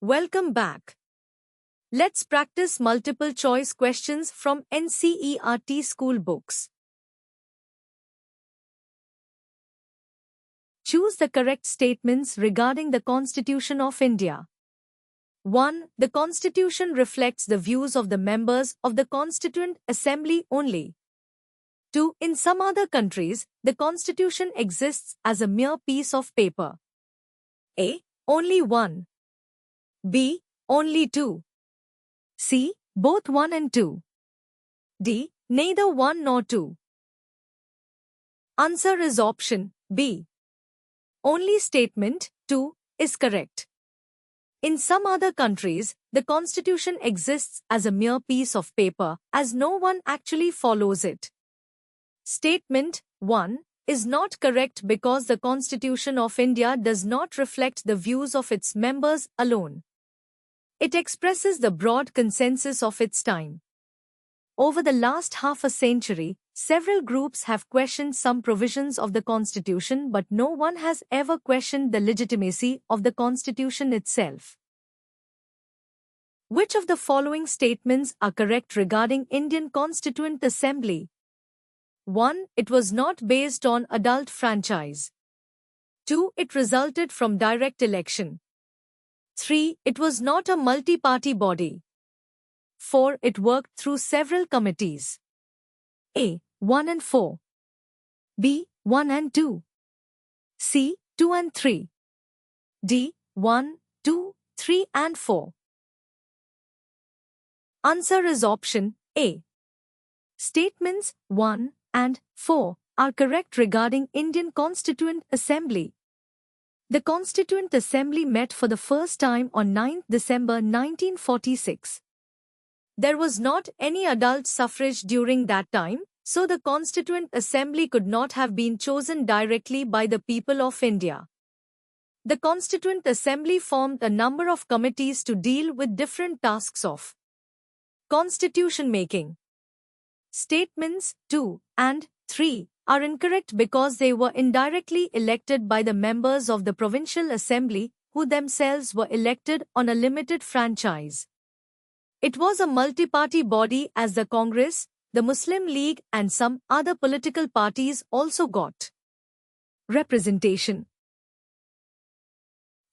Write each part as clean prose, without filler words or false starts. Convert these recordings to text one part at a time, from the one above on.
Welcome back. Let's practice multiple choice questions from NCERT school books. Choose the correct statements regarding the Constitution of India. 1. The Constitution reflects the views of the members of the Constituent Assembly only. 2. In some other countries, the Constitution exists as a mere piece of paper. A. Only one. B. Only two. C. Both 1 and 2. D. Neither 1 nor 2. Answer is option B. Only statement 2 is correct. In some other countries, the Constitution exists as a mere piece of paper, as no one actually follows it. Statement 1 is not correct because the Constitution of India does not reflect the views of its members alone. It expresses the broad consensus of its time. Over the last half a century, several groups have questioned some provisions of the Constitution, but no one has ever questioned the legitimacy of the Constitution itself. Which of the following statements are correct regarding Indian Constituent Assembly? 1. It was not based on adult franchise. 2. It resulted from direct election. 3. It was not a multi-party body. 4. It worked through several committees. A. 1 and 4. B. 1 and 2. C. 2 and 3. D. 1, 2, 3 and 4. Answer is option A. Statements 1 and 4 are correct regarding Indian Constituent Assembly. The Constituent Assembly met for the first time on 9 December 1946. There was not any adult suffrage during that time, so the Constituent Assembly could not have been chosen directly by the people of India. The Constituent Assembly formed a number of committees to deal with different tasks of constitution making. Statements 2 and 3 are incorrect because they were indirectly elected by the members of the Provincial Assembly, who themselves were elected on a limited franchise. It was a multi-party body as the Congress, the Muslim League and some other political parties also got representation.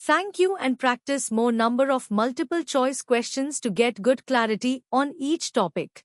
Thank you and practice more number of multiple choice questions to get good clarity on each topic.